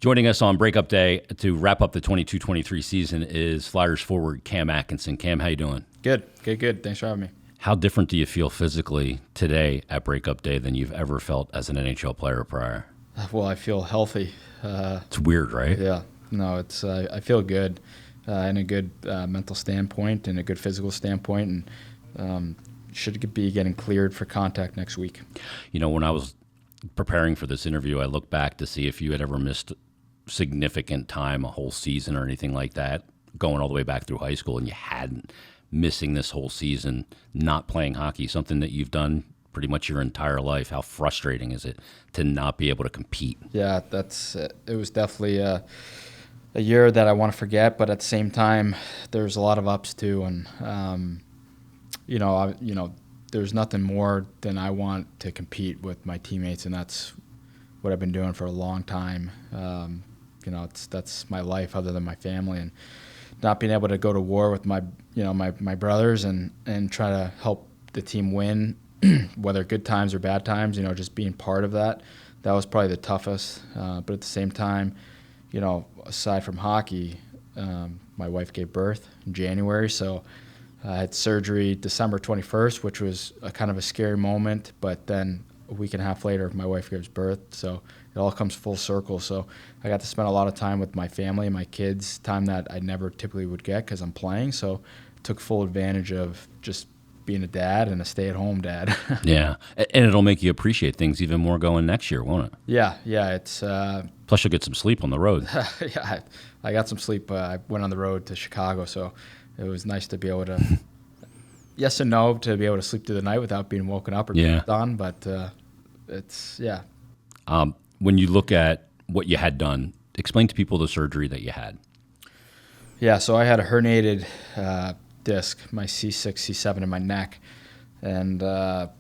Joining us on breakup day to wrap up the 22-23 season is Flyers forward Cam Atkinson. Cam, how you doing? Good. Thanks for having me. How different do you feel physically today at breakup day than you've ever felt as an NHL player prior? Well, I feel healthy. It's weird, right? Yeah. No, it's I feel good in a good mental standpoint and a good physical standpoint, and should be getting cleared for contact next week. You know, when I was preparing for this interview, I looked back to see if you had ever missed significant time, a whole season or anything like that, going all the way back through high school, and you hadn't, missing this whole season, not playing hockey, something that you've done pretty much your entire life. How frustrating is it to not be able to compete? Yeah, it was definitely a year that I want to forget, but at the same time, there's a lot of ups too, and there's nothing more than I want to compete with my teammates, and that's what I've been doing for a long time. That's my life other than my family, and not being able to go to war with my brothers and try to help the team win, whether good times or bad times, just being part of that was probably the toughest. But at the same time, aside from hockey, my wife gave birth in January, so I had surgery December 21st, which was a kind of a scary moment, but then a week and a half later, my wife gives birth, so it all comes full circle. So I got to spend a lot of time with my family and my kids, time that I never typically would get because I'm playing. So I took full advantage of just being a dad and a stay-at-home dad. Yeah, and it'll make you appreciate things even more going next year, won't it? Yeah, it's... Plus you'll get some sleep on the road. Yeah, I got some sleep. I went on the road to Chicago, so it was nice to be able to... yes and no, to be able to sleep through the night without being woken up or picked on, but it's, yeah. When you look at what you had done, explain to people the surgery that you had. Yeah, so I had a herniated disc, my C6, C7 in my neck, and I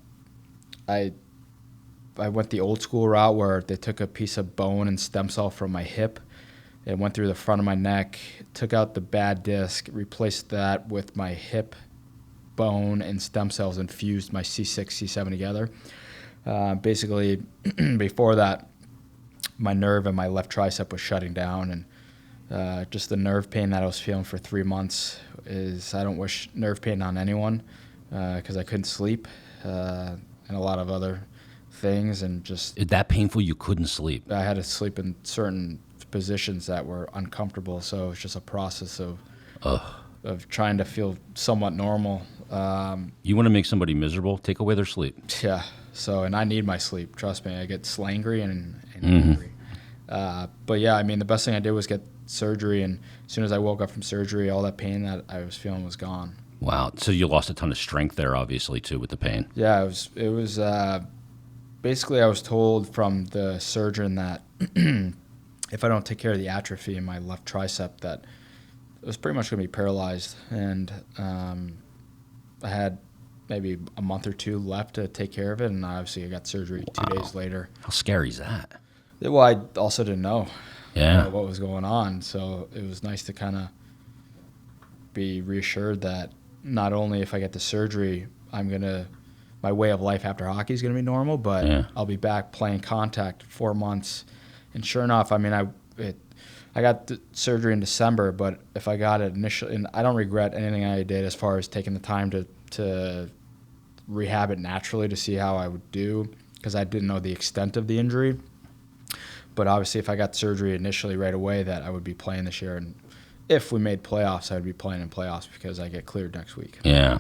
went the old school route where they took a piece of bone and stem cell from my hip and went through the front of my neck, took out the bad disc, replaced that with my hip bone and stem cells, and fused my C6, C7 together. Basically, before that, my nerve in my left tricep was shutting down, and just the nerve pain that I was feeling for 3 months I don't wish nerve pain on anyone, because I couldn't sleep and a lot of other things, and just... Is that painful you couldn't sleep? I had to sleep in certain positions that were uncomfortable, so it was just a process of trying to feel somewhat normal. You want to make somebody miserable? Take away their sleep. Yeah. So, and I need my sleep. Trust me, I get slangry and angry. But yeah, I mean, the best thing I did was get surgery, and as soon as I woke up from surgery, all that pain that I was feeling was gone. Wow. So you lost a ton of strength there, obviously, too, with the pain. Yeah, it was basically I was told from the surgeon that if I don't take care of the atrophy in my left tricep, that it was pretty much going to be paralyzed, and I had maybe a month or two left to take care of it, and obviously I got surgery 2 days later. How scary is that? Well, I also didn't know what was going on, so it was nice to kind of be reassured that not only if I get the surgery, my way of life after hockey is going to be normal, but I'll be back playing contact 4 months. And sure enough, I mean, I got the surgery in December, but if I got it initially, and I don't regret anything I did as far as taking the time to rehab it naturally to see how I would do, because I didn't know the extent of the injury. But obviously, if I got surgery initially right away, that I would be playing this year, and if we made playoffs, I would be playing in playoffs because I get cleared next week. Yeah.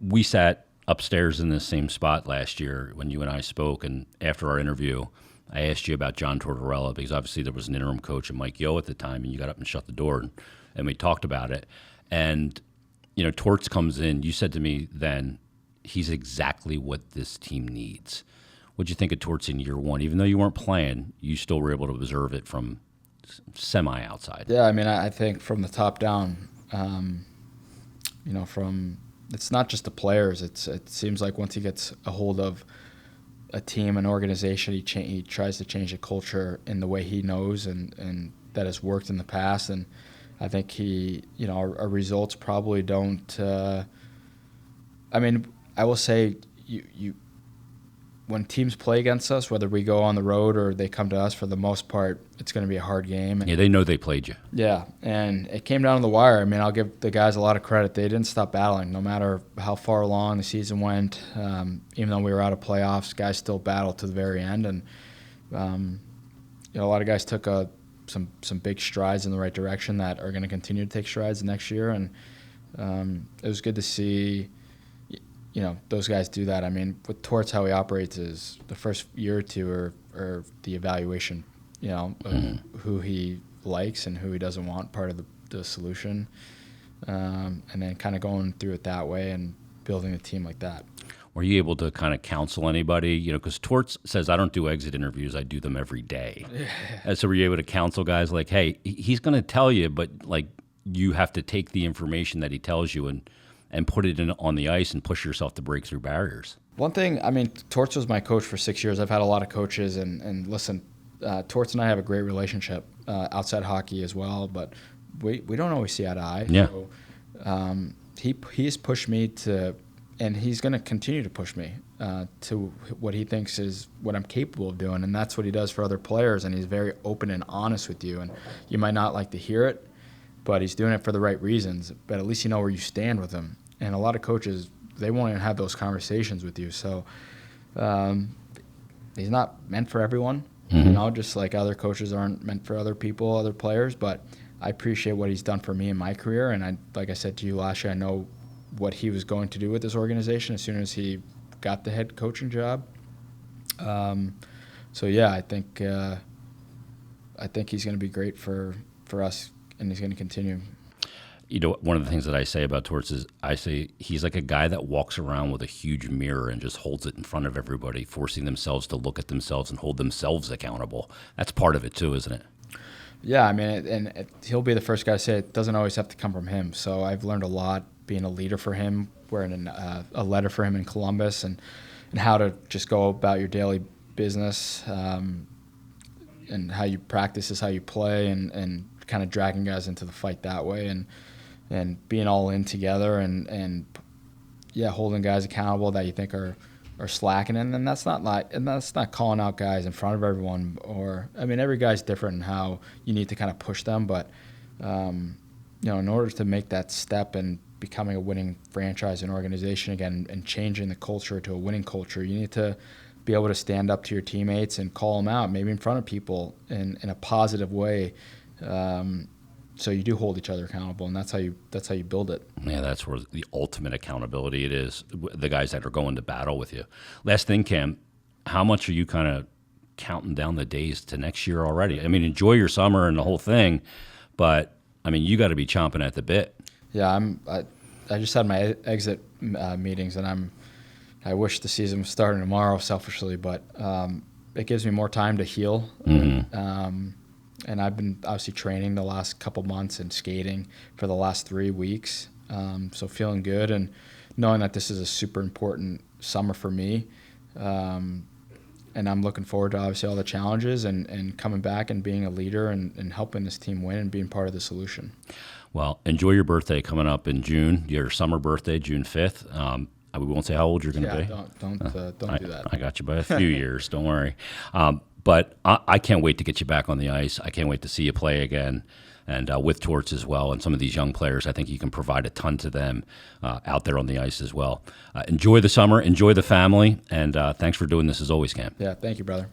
We sat upstairs in the same spot last year when you and I spoke, and after our interview, I asked you about John Tortorella, because obviously there was an interim coach, and Mike Yo at the time, and you got up and shut the door, and we talked about it. And Torts comes in. You said to me then, he's exactly what this team needs. What'd you think of Torts in year one? Even though you weren't playing, you still were able to observe it from semi-outside. Yeah, I mean, I think from the top down, it's not just the players. It seems like once he gets a hold of a team, an organization, he tries to change the culture in the way he knows and that has worked in the past. And I think our results probably don't. I will say when teams play against us, whether we go on the road or they come to us, for the most part, it's going to be a hard game. Yeah, they know they played you. Yeah, and it came down to the wire. I mean, I'll give the guys a lot of credit. They didn't stop battling, no matter how far along the season went. Even though we were out of playoffs, guys still battled to the very end. And a lot of guys took some big strides in the right direction that are going to continue to take strides next year. And it was good to see those guys do that. I mean, with Torts, how he operates is the first year or two are the evaluation, of who he likes and who he doesn't want, part of the solution. And then kind of going through it that way and building a team like that. Were you able to kind of counsel anybody? Because Torts says, I don't do exit interviews, I do them every day. And so were you able to counsel guys like, hey, he's going to tell you, but like you have to take the information that he tells you and put it on the ice and push yourself to break through barriers? One thing, I mean, Torts was my coach for 6 years. I've had a lot of coaches, and listen, Torts and I have a great relationship outside hockey as well, but we don't always see eye to eye. Yeah. So, he's pushed me to, and he's going to continue to push me to what he thinks is what I'm capable of doing, and that's what he does for other players, and he's very open and honest with you, and you might not like to hear it, but he's doing it for the right reasons. But at least you know where you stand with him. And a lot of coaches, they won't even have those conversations with you. So he's not meant for everyone, just like other coaches aren't meant for other people, other players. But I appreciate what he's done for me in my career. And like I said to you last year, I know what he was going to do with this organization as soon as he got the head coaching job. So yeah, I think he's going to be great for us, and he's going to continue. One of the things that I say about Torts is I say he's like a guy that walks around with a huge mirror and just holds it in front of everybody, forcing themselves to look at themselves and hold themselves accountable. That's part of it too, isn't it? Yeah, I mean, he'll be the first guy to say it doesn't always have to come from him. So I've learned a lot being a leader for him, wearing a letter for him in Columbus, and how to just go about your daily business, and how you practice is how you play, and kind of dragging guys into the fight that way, and being all in together, and holding guys accountable that you think are slacking, and that's not calling out guys in front of everyone, or I mean, every guy's different in how you need to kind of push them, but in order to make that step and becoming a winning franchise and organization again, and changing the culture to a winning culture, you need to be able to stand up to your teammates and call them out, maybe in front of people in a positive way. So you do hold each other accountable, and that's how you build it. Yeah, that's where the ultimate accountability it is. The guys that are going to battle with you. Last thing, Cam, how much are you kind of counting down the days to next year already? I mean, enjoy your summer and the whole thing, but I mean, you got to be chomping at the bit. Yeah, I just had my exit meetings, and I wish the season was starting tomorrow, selfishly, but it gives me more time to heal. And I've been obviously training the last couple months and skating for the last 3 weeks. So feeling good and knowing that this is a super important summer for me. And I'm looking forward to obviously all the challenges and coming back and being a leader and helping this team win and being part of the solution. Well, enjoy your birthday coming up in June, your summer birthday, June 5th. We won't say how old you're going to be. Don't do that. I got you by a few years. Don't worry. But I can't wait to get you back on the ice. I can't wait to see you play again, and with Torts as well. And some of these young players, I think you can provide a ton to them out there on the ice as well. Enjoy the summer, enjoy the family, and thanks for doing this as always, Cam. Yeah, thank you, brother.